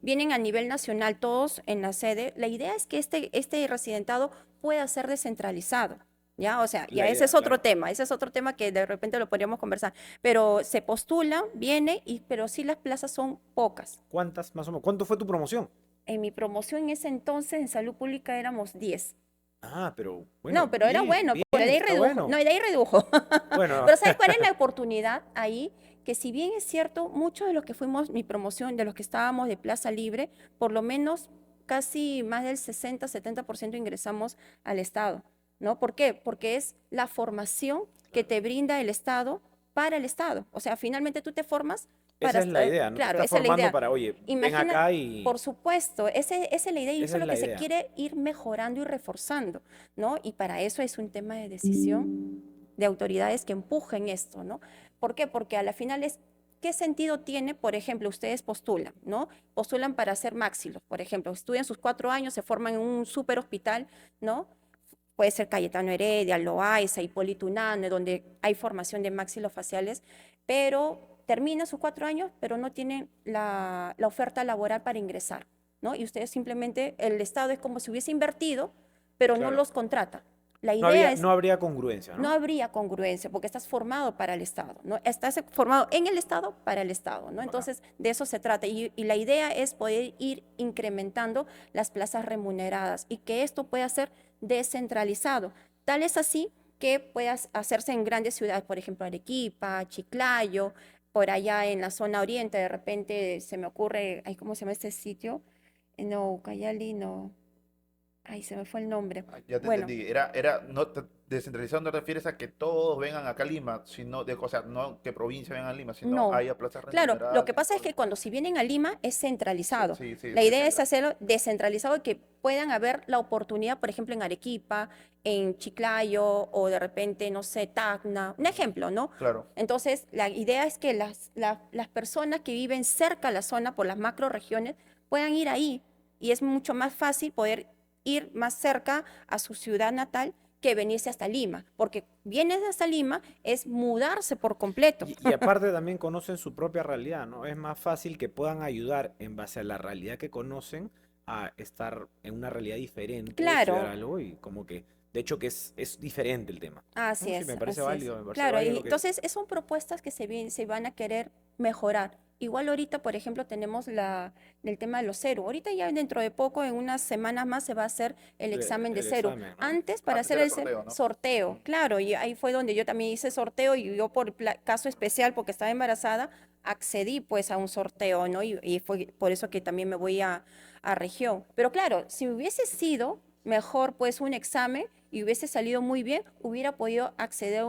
vienen a nivel nacional, todos en la sede. La idea es que este residentado pueda ser descentralizado, ¿ya? O sea, La ese idea, es otro claro. tema, ese es otro tema que de repente lo podríamos conversar. Pero se postula, viene, pero sí las plazas son pocas. ¿Cuántas más o menos? ¿Cuánto fue tu promoción? En mi promoción en ese entonces en salud pública éramos 10. Ah, pero bueno, No, pero era bien, bueno, bien, pero de ahí está redujo. bueno. No, y de ahí redujo. Bueno, Pero ¿sabes cuál es la oportunidad ahí? Que si bien es cierto, muchos de los que fuimos mi promoción, de los que estábamos de Plaza Libre, por lo menos casi más del 60-70% ingresamos al Estado, ¿no? ¿Por qué? Porque es la formación que te brinda el Estado para el Estado. O sea, finalmente tú te formas para... esa es la idea, ¿no? Te Claro, estás esa es la formando idea. para, oye, ven Imagina, acá y por supuesto, esa es la idea y esa eso es es lo la que se idea. quiere ir mejorando y reforzando, ¿no? Y para eso es un tema de decisión de autoridades que empujen esto, ¿no? ¿Por qué? Porque a la final es, ¿qué sentido tiene, por ejemplo, ustedes postulan, ¿no? Postulan para hacer máxilos, por ejemplo, estudian sus 4 años, se forman en un super hospital, ¿no? Puede ser Cayetano Heredia, Loaiza, Hipólito Unanue, donde hay formación de maxilofaciales, pero terminan sus 4 años, pero no tienen la oferta laboral para ingresar, ¿no? Y ustedes simplemente, el Estado es como si hubiese invertido, pero no Claro. los contrata. La No idea había, es, no habría congruencia, no ¿no? habría congruencia porque estás formado para el Estado, ¿no? Estás formado en el Estado para el Estado, ¿no? Entonces, de eso se trata. Y la idea es poder ir incrementando las plazas remuneradas y que esto pueda ser descentralizado. Tal es así que pueda hacerse en grandes ciudades, por ejemplo, Arequipa, Chiclayo, por allá en la zona oriente, de repente se me ocurre, ay, ¿cómo se llama este sitio? No, Ucayali, no. Ay, se me fue el nombre. Ah, ya te Bueno, entendí. No, descentralizado no te refieres a que todos vengan acá a Lima, sino o sea, no que provincia vengan a Lima, sino no. haya plazas Claro, lo remuneradas que y pasa es todo. que cuando si vienen a Lima es centralizado. Sí, sí, La idea es descentralizado. hacerlo descentralizado y que puedan haber la oportunidad, por ejemplo, en Arequipa, en Chiclayo o de repente, no sé, Tacna. Un ejemplo, ¿no? Claro. Entonces, la idea es que las personas que viven cerca a la zona por las macroregiones puedan ir ahí y es mucho más fácil poder ir más cerca a su ciudad natal que venirse hasta Lima, porque vienes hasta Lima es mudarse por completo. Y aparte también conocen su propia realidad, ¿no? Es más fácil que puedan ayudar en base a la realidad que conocen a estar en una realidad diferente, estudiar Claro, algo y como que, de hecho que es diferente el tema. así ¿No? Sí, es, me parece así es. válido, me parece Claro, y válido lo que... entonces son propuestas que se van a querer mejorar. Igual ahorita, por ejemplo, tenemos el tema de los CERU. Ahorita ya dentro de poco, en unas semanas más, se va a hacer el examen de el CERU. examen, ¿no? Antes, para Antes hacer era el sorteo, ¿no? sorteo, claro, y ahí fue donde yo también hice sorteo y yo por caso especial, porque estaba embarazada, accedí pues a un sorteo, ¿no? Y fue por eso que también me voy a región. Pero claro, si hubiese sido mejor pues un examen y hubiese salido muy bien, hubiera podido acceder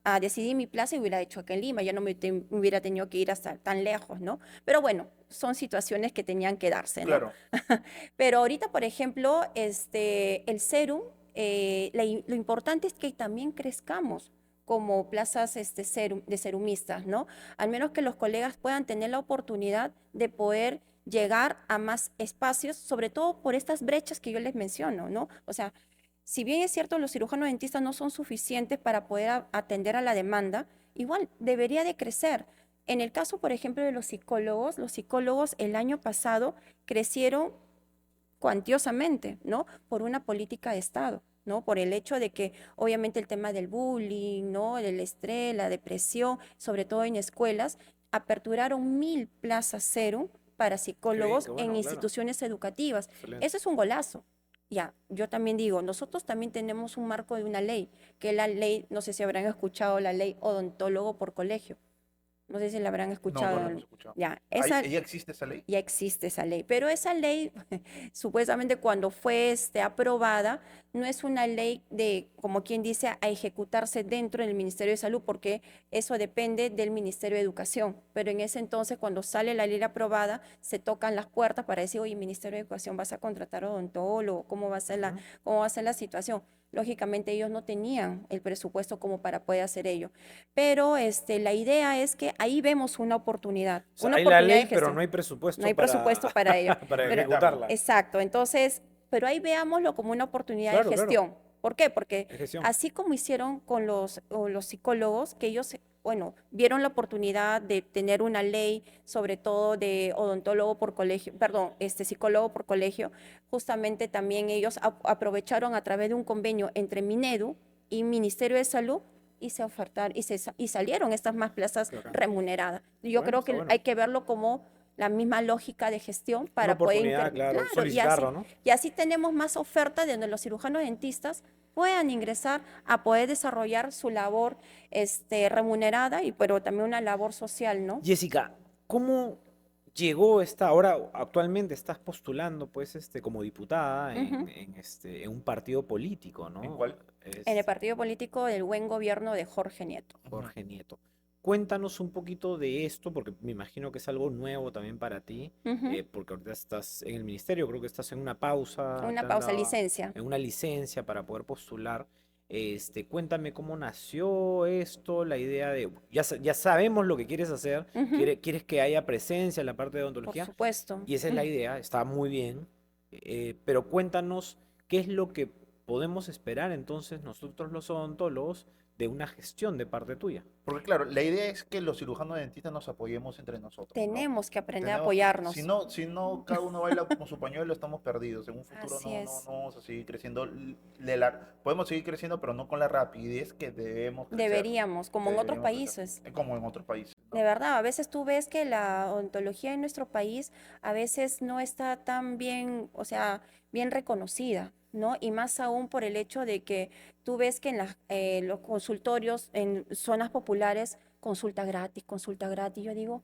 a decidir mi plaza y hubiera hecho acá en Lima, ya no me hubiera tenido que ir hasta tan lejos, ¿no? Pero bueno, son situaciones que tenían que darse, ¿no? Claro. Pero ahorita, por ejemplo, el serum, lo importante es que también crezcamos como plazas de serumistas, ¿no? Al menos que los colegas puedan tener la oportunidad de poder llegar a más espacios, sobre todo por estas brechas que yo les menciono, ¿no? O sea, si bien es cierto, los cirujanos dentistas no son suficientes para poder atender a la demanda, igual debería de crecer. En el caso, por ejemplo, de los psicólogos el año pasado crecieron cuantiosamente, ¿no? Por una política de Estado, ¿no? Por el hecho de que obviamente el tema del bullying, ¿no? El estrés, la depresión, sobre todo en escuelas, aperturaron 1000 plazas cero para Qué bien, psicólogos qué en bueno, claro. instituciones educativas. Excelente. Eso es un golazo. Ya, yo también digo, nosotros también tenemos un marco de una ley, que es la ley, no sé si habrán escuchado la ley odontólogo por colegio. No sé si la habrán No, escuchado. no lo hemos escuchado. Ya, ¿Ya existe esa ley? ya existe esa ley, pero esa ley, supuestamente cuando fue aprobada, no es una ley de, como quien dice, a ejecutarse dentro del Ministerio de Salud, porque eso depende del Ministerio de Educación. Pero en ese entonces, cuando sale la ley aprobada, se tocan las puertas para decir, oye, Ministerio de Educación, ¿vas a contratar odontólogo? ¿Cómo va a ser Ujú. cómo va a ser la situación? Lógicamente ellos no tenían el presupuesto como para poder hacer ello. Pero la idea es que ahí vemos una oportunidad, O sea, una hay la oportunidad de ley, pero gestión. no hay No presupuesto hay presupuesto para ello. para Pero, ejecutarla. exacto, entonces, pero ahí veámoslo como una oportunidad de Claro, claro. gestión. ¿Por qué? Porque Es gestión. así como hicieron con los psicólogos, que ellos, bueno, vieron la oportunidad de tener una ley, sobre todo de odontólogo por colegio, perdón, psicólogo por colegio, justamente también ellos aprovecharon a través de un convenio entre Minedu y Ministerio de Salud y se ofertaron y salieron estas más plazas Bacán. remuneradas. Yo Bueno, creo está que bueno. hay que verlo como la misma lógica de gestión Una para poder oportunidad, claro, claro, solicitarlo, ¿no? y así tenemos más oferta de donde los cirujanos dentistas puedan ingresar a poder desarrollar su labor remunerada y pero también una labor social, ¿no? Jessica, ¿cómo llegó ahora actualmente estás postulando pues como diputada Ujú. en un partido político, ¿En ¿no? cuál? En el partido político del buen gobierno de Jorge Nieto. Jorge Nieto. Cuéntanos un poquito de esto, porque me imagino que es algo nuevo también para ti, Ujú. porque ahorita estás en el ministerio, creo que estás en una pausa, Una te han pausa, dado licencia. en una licencia para poder postular. Cuéntame cómo nació esto, la idea de, ya sabemos lo que quieres hacer, Ujú. quieres que haya presencia en la parte de Por odontología, supuesto. y esa es la idea, está muy bien, pero cuéntanos qué es lo que podemos esperar entonces nosotros los odontólogos de una gestión de parte tuya. Porque claro, la idea es que los cirujanos dentistas nos apoyemos entre nosotros, ¿no? Tenemos que aprender a Tenemos apoyarnos. si no cada uno baila con su pañuelo, estamos perdidos. En un futuro Así no es. vamos a seguir creciendo. Podemos seguir creciendo, pero no con la rapidez que debemos crecer. Deberíamos, como en otros Deberíamos crecer, países. como en otros países, ¿no? De verdad, a veces tú ves que la odontología en nuestro país a veces no está tan bien, o sea, bien reconocida, ¿no? Y más aún por el hecho de que tú ves que en los consultorios, en zonas populares, consulta gratis, consulta gratis. Yo digo,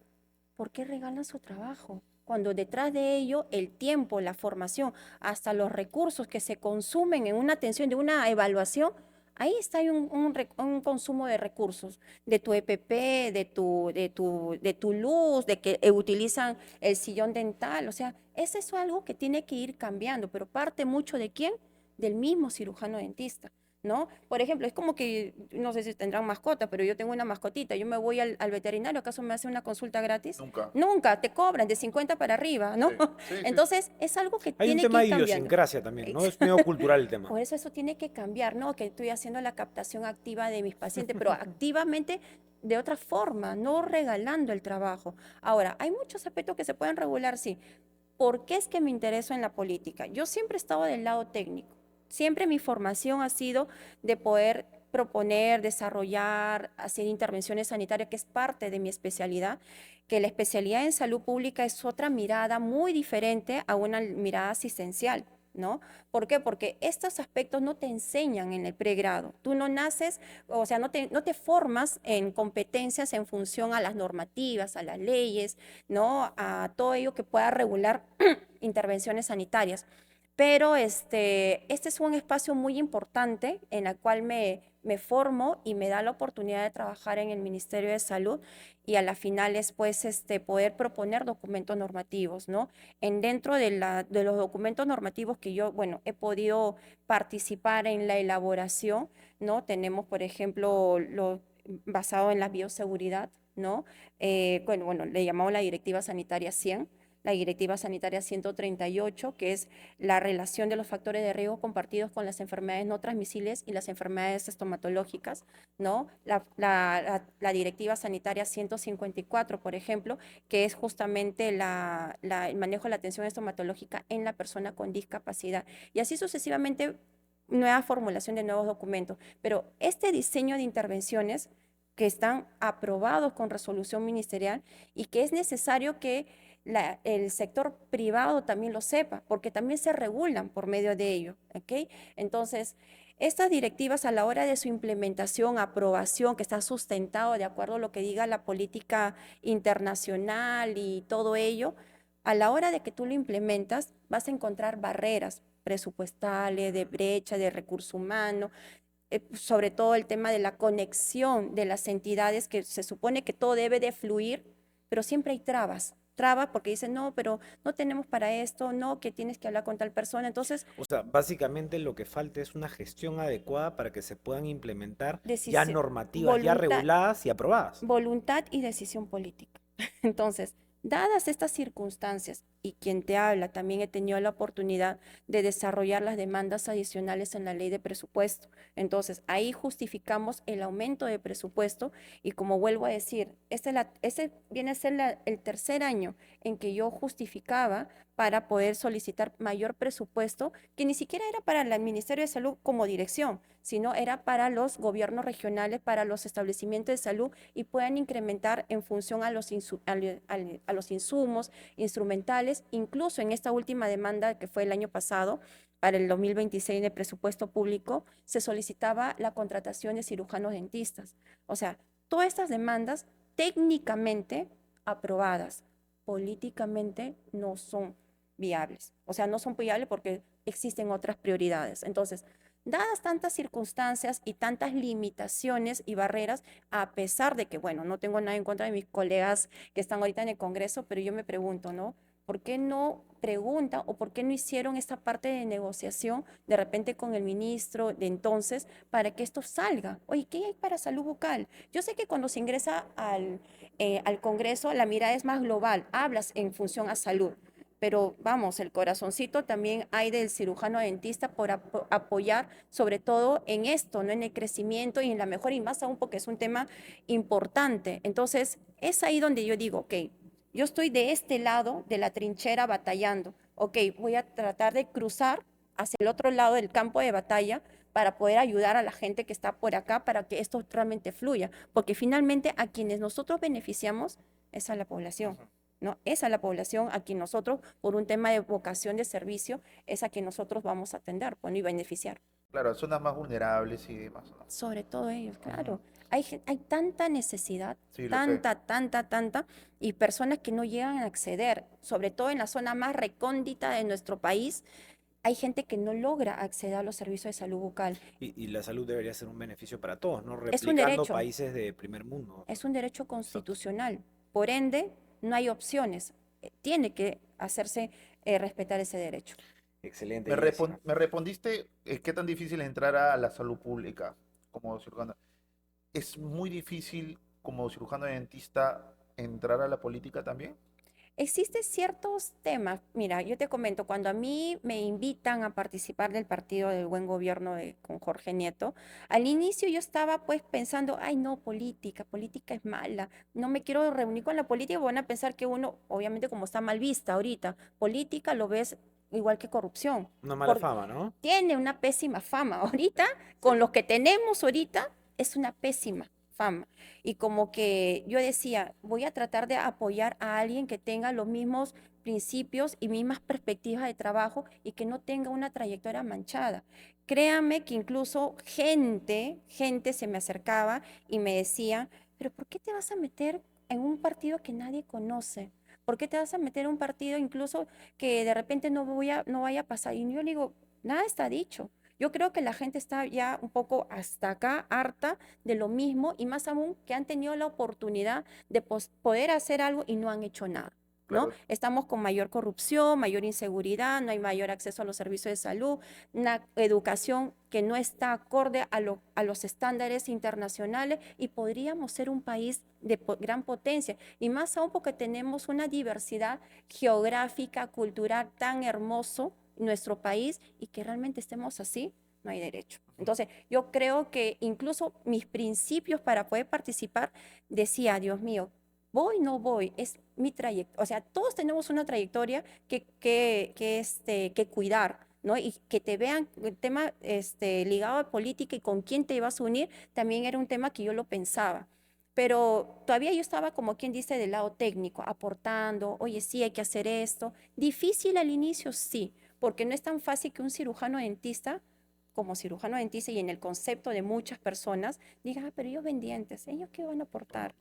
¿por qué regalan su trabajo? Cuando detrás de ello el tiempo, la formación, hasta los recursos que se consumen en una atención, de una evaluación, ahí está hay un consumo de recursos, de tu EPP, de tu luz, de que utilizan el sillón dental. O sea, es eso algo que tiene que ir cambiando, pero parte mucho de quién, del mismo cirujano dentista. ¿No? Por ejemplo, es como que, no sé si tendrán mascota, pero yo tengo una mascotita, yo me voy al veterinario, ¿acaso me hace una consulta gratis? Nunca. Nunca, te cobran de 50 para arriba, ¿no? Sí, sí, sí. Entonces, es algo que Hay un tiene que tema de ir cambiando. idiosincrasia también, ¿no? Es medio cultural el tema. Por eso tiene que cambiar, ¿no? Que estoy haciendo la captación activa de mis pacientes, pero activamente de otra forma, no regalando el trabajo. Ahora, hay muchos aspectos que se pueden regular, sí. ¿Por qué es que me intereso en la política? Yo siempre he estado del lado técnico. Siempre mi formación ha sido de poder proponer, desarrollar, hacer intervenciones sanitarias, que es parte de mi especialidad, que la especialidad en salud pública es otra mirada muy diferente a una mirada asistencial, ¿no? ¿Por qué? Porque estos aspectos no te enseñan en el pregrado. Tú no naces, o sea, no te formas en competencias en función a las normativas, a las leyes, ¿no? A todo ello que pueda regular intervenciones sanitarias. Pero este es un espacio muy importante en el cual me me formo y me da la oportunidad de trabajar en el Ministerio de Salud y a la final es pues poder proponer documentos normativos, ¿no? Dentro de los documentos normativos que yo, bueno, he podido participar en la elaboración, ¿no? Tenemos, por ejemplo, lo basado en la bioseguridad, ¿no? Bueno, le llamamos la Directiva Sanitaria 100, la Directiva Sanitaria 138, que es la relación de los factores de riesgo compartidos con las enfermedades no transmisibles y las enfermedades estomatológicas, ¿no? La Directiva Sanitaria 154, por ejemplo, que es justamente el manejo de la atención estomatológica en la persona con discapacidad. Y así sucesivamente, nueva formulación de nuevos documentos. Pero este diseño de intervenciones que están aprobados con resolución ministerial y que es necesario que el sector privado también lo sepa, porque también se regulan por medio de ello, ¿ok? Entonces, estas directivas a la hora de su implementación, aprobación, que está sustentado de acuerdo a lo que diga la política internacional y todo ello, a la hora de que tú lo implementas, vas a encontrar barreras presupuestales, de brecha, de recurso humano, sobre todo el tema de la conexión de las entidades, que se supone que todo debe de fluir, pero siempre hay trabas porque dicen, no, pero no tenemos para esto, no, que tienes que hablar con tal persona. Entonces, O sea, básicamente lo que falta es una gestión adecuada para que se puedan implementar ya decisión, normativas, ya reguladas y aprobadas. voluntad y decisión política. Entonces, dadas estas circunstancias y quien te habla, también he tenido la oportunidad de desarrollar las demandas adicionales en la ley de presupuesto. Entonces, ahí justificamos el aumento de presupuesto y como vuelvo a decir, ese viene a ser el tercer año en que yo justificaba para poder solicitar mayor presupuesto, que ni siquiera era para el Ministerio de Salud como dirección, sino era para los gobiernos regionales, para los establecimientos de salud y puedan incrementar en función a los insumos, instrumentales, incluso en esta última demanda que fue el año pasado, para el 2026 de presupuesto público, se solicitaba la contratación de cirujanos dentistas. O sea, todas estas demandas técnicamente aprobadas, políticamente no son viables. O sea, no son viables porque existen otras prioridades. Entonces, dadas tantas circunstancias y tantas limitaciones y barreras, a pesar de que, bueno, no tengo nada en contra de mis colegas que están ahorita en el Congreso, pero yo me pregunto, ¿no? ¿Por qué no preguntan o por qué no hicieron esta parte de negociación de repente con el ministro de entonces para que esto salga? Oye, ¿qué hay para salud bucal? Yo sé que cuando se ingresa al Congreso la mirada es más global, hablas en función a salud, pero vamos, el corazoncito también hay del cirujano dentista por apoyar sobre todo en esto, ¿no? En el crecimiento y en la mejora y más aún porque es un tema importante. Entonces, es ahí donde yo digo, ok, yo estoy de este lado de la trinchera batallando, ok, voy a tratar de cruzar hacia el otro lado del campo de batalla para poder ayudar a la gente que está por acá para que esto realmente fluya, porque finalmente a quienes nosotros beneficiamos es a la población. ¿No? Es a la población a quien nosotros, por un tema de vocación de servicio, es a quien nosotros vamos a atender, bueno, y beneficiar. Claro, zonas más vulnerables y demás, ¿no? Sobre todo ellos, claro. Ujú. Hay tanta necesidad, Sí, lo sé. tanta, y personas que no llegan a acceder, sobre todo en la zona más recóndita de nuestro país, hay gente que no logra acceder a los servicios de salud bucal. Y la salud debería ser un beneficio para todos, ¿no? Es un Replicando derecho, países de primer mundo. es un derecho Exacto. constitucional. Por ende, no hay opciones. Tiene que hacerse respetar ese derecho. Excelente, Jessica. Me respondiste qué tan difícil es entrar a la salud pública como cirujano. ¿Es muy difícil como cirujano dentista entrar a la política también? Existen ciertos temas, mira, yo te comento, cuando a mí me invitan a participar del Partido del Buen Gobierno con Jorge Nieto, al inicio yo estaba pues pensando, ay no, política es mala, no me quiero reunir con la política, van a pensar que uno, obviamente como está mal vista ahorita, política lo ves igual que corrupción, Una mala porque fama, ¿no? tiene una pésima fama ahorita, con los que tenemos ahorita, es una pésima fama. Y como que yo decía, voy a tratar de apoyar a alguien que tenga los mismos principios y mismas perspectivas de trabajo y que no tenga una trayectoria manchada. Créame que incluso gente se me acercaba y me decía, pero ¿por qué te vas a meter en un partido que nadie conoce? ¿Por qué te vas a meter en un partido incluso que de repente no vaya a pasar? Y yo le digo, nada está dicho. Yo creo que la gente está ya un poco hasta acá harta de lo mismo y más aún que han tenido la oportunidad de poder hacer algo y no han hecho nada. ¿No? Claro. Estamos con mayor corrupción, mayor inseguridad, no hay mayor acceso a los servicios de salud, una educación que no está acorde a los estándares internacionales y podríamos ser un país de gran potencia. Y más aún porque tenemos una diversidad geográfica, cultural tan hermoso en nuestro país y que realmente estemos así, no hay derecho. Entonces, yo creo que incluso mis principios para poder participar, decía, Dios mío, voy, no voy, es mi trayectoria. O sea, todos tenemos una trayectoria que cuidar, ¿no? Y que te vean el tema ligado a política y con quién te vas a unir, también era un tema que yo lo pensaba. Pero todavía yo estaba como quien dice del lado técnico, aportando, oye, sí, hay que hacer esto. Difícil al inicio, sí, porque no es tan fácil que un cirujano dentista como cirujano dentista y en el concepto de muchas personas, diga, ah, pero ellos ven dientes, ¿ellos qué van a aportar?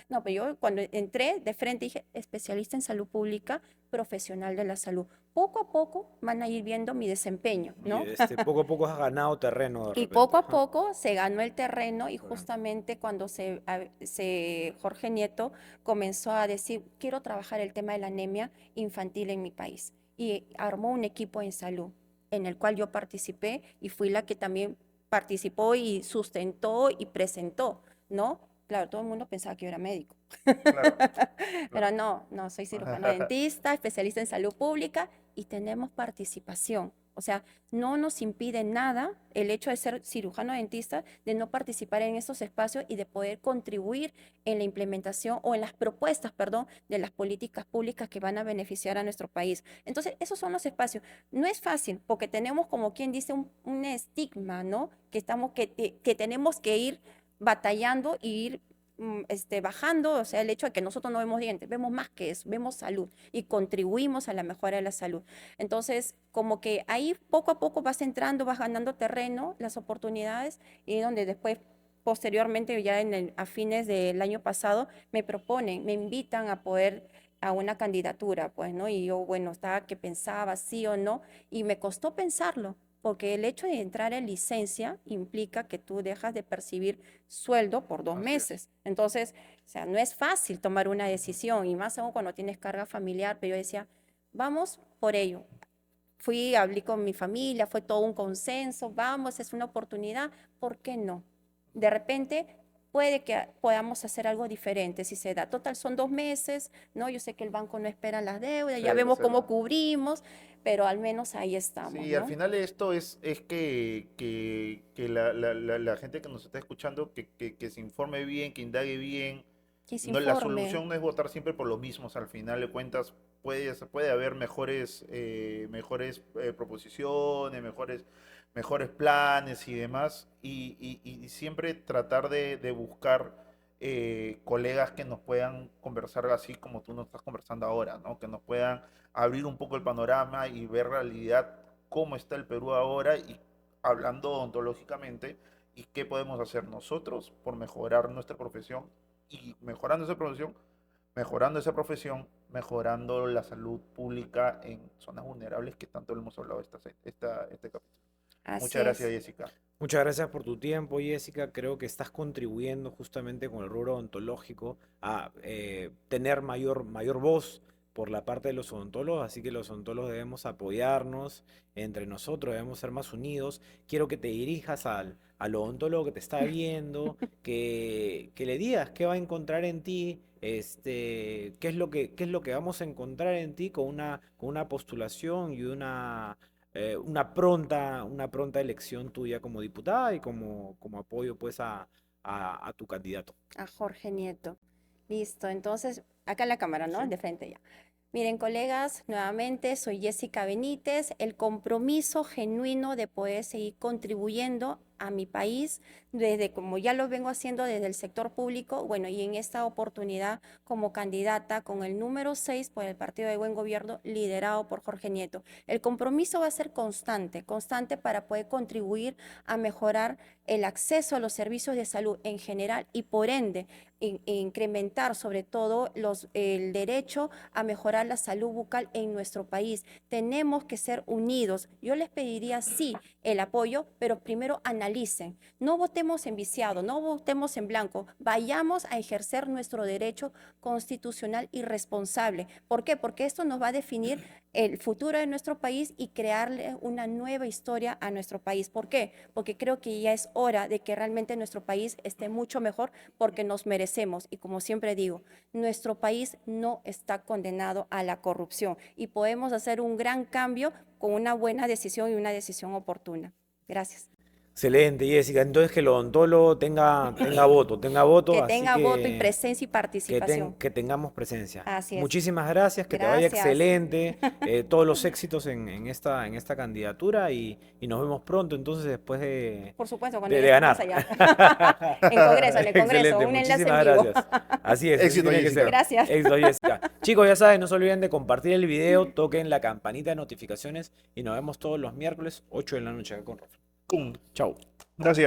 No, pero yo cuando entré de frente dije, especialista en salud pública, profesional de la salud. Poco a poco van a ir viendo mi desempeño, Y ¿no? poco a poco has ganado terreno de Y repente. poco a Ajá. poco se ganó el terreno y Claro. justamente cuando Jorge Nieto comenzó a decir, quiero trabajar el tema de la anemia infantil en mi país. Y armó un equipo en salud en el cual yo participé y fui la que también participó y sustentó y presentó, ¿no? Claro, todo el mundo pensaba que yo era médico. Claro, Pero claro. no, no, soy cirujano dentista, especialista en salud pública y tenemos participación. O sea, no nos impide nada el hecho de ser cirujano dentista, de no participar en esos espacios y de poder contribuir en la implementación o en las propuestas, perdón, de las políticas públicas que van a beneficiar a nuestro país. Entonces, esos son los espacios. No es fácil porque tenemos, como quien dice, un estigma, ¿no? Que tenemos que ir batallando y ir bajando, o sea, el hecho de que nosotros no vemos dientes, vemos más que eso, vemos salud y contribuimos a la mejora de la salud. Entonces, como que ahí poco a poco vas entrando, vas ganando terreno, las oportunidades, y donde después, posteriormente, ya a fines del año pasado, me proponen, me invitan a poder a una candidatura, pues, ¿no? Y yo, bueno, estaba que pensaba sí o no, y me costó pensarlo, porque el hecho de entrar en licencia implica que tú dejas de percibir sueldo por dos Así es. meses. Entonces, o sea, no es fácil tomar una decisión, y más aún cuando tienes carga familiar, pero yo decía, vamos por ello. Hablé con mi familia, fue todo un consenso, vamos, es una oportunidad, ¿por qué no? De repente puede que podamos hacer algo diferente si se da. Total, son 2 meses, ¿no? Yo sé que el banco no espera las deudas, ya Cero, vemos cero. cómo cubrimos, pero al menos ahí estamos, Sí, al ¿no? final esto es que la gente que nos está escuchando, que se informe bien, que indague bien. Que se No, la informe. solución no es votar siempre por los mismos. Al final de cuentas, puede haber mejores proposiciones, mejores planes y demás. Y siempre tratar de buscar colegas que nos puedan conversar así como tú nos estás conversando ahora, ¿no? Que nos puedan abrir un poco el panorama y ver realidad cómo está el Perú ahora y hablando odontológicamente y qué podemos hacer nosotros por mejorar nuestra profesión y mejorando esa profesión, mejorando la salud pública en zonas vulnerables que tanto le hemos hablado este capítulo. Así Muchas gracias, es. Jessica. Muchas gracias por tu tiempo, Jessica. Creo que estás contribuyendo justamente con el rubro odontológico a tener mayor voz por la parte de los odontólogos, así que los odontólogos debemos apoyarnos entre nosotros, debemos ser más unidos. Quiero que te dirijas al odontólogo que te está viendo, que le digas qué va a encontrar en ti, qué es lo que vamos a encontrar en ti con una postulación y una pronta elección tuya como diputada y como apoyo pues a tu candidato. A Jorge Nieto. Listo, entonces, acá en la cámara, ¿no? Sí. De frente ya. Miren, colegas, nuevamente soy Jessica Benítez, el compromiso genuino de poder seguir contribuyendo a mi país, desde como ya lo vengo haciendo desde el sector público, bueno, y en esta oportunidad como candidata con el número 6 por el Partido de Buen Gobierno, liderado por Jorge Nieto. El compromiso va a ser constante, constante para poder contribuir a mejorar el acceso a los servicios de salud en general y por ende incrementar sobre todo el derecho a mejorar la salud bucal en nuestro país. Tenemos que ser unidos. Yo les pediría sí el apoyo, pero primero analicen. No votemos en viciado, no votemos en blanco. Vayamos a ejercer nuestro derecho constitucional y responsable. ¿Por qué? Porque esto nos va a definir el futuro de nuestro país y crearle una nueva historia a nuestro país. ¿Por qué? Porque creo que ya es hora de que realmente nuestro país esté mucho mejor porque nos merecemos. Y como siempre digo, nuestro país no está condenado a la corrupción y podemos hacer un gran cambio con una buena decisión y una decisión oportuna. Gracias. Excelente, Jessica. Entonces que el odontólogo tenga voto, Que así tenga voto y que presencia y participación. que tengamos presencia. Así es. Muchísimas gracias, que te vaya Gracias. excelente, todos los éxitos en esta candidatura y nos vemos pronto entonces después de, Por supuesto, cuando de lleguemos ganar. allá. En Congreso, Excelente, un enlace muchísimas en vivo. gracias. Así es, así Éxito, tiene que Jessica. ser. Gracias. Éxito, Jessica. Chicos, ya saben, no se olviden de compartir el video, toquen la campanita de notificaciones y nos vemos todos los miércoles 8 de la noche acá con Rafa. Pum. Chau. Gracias.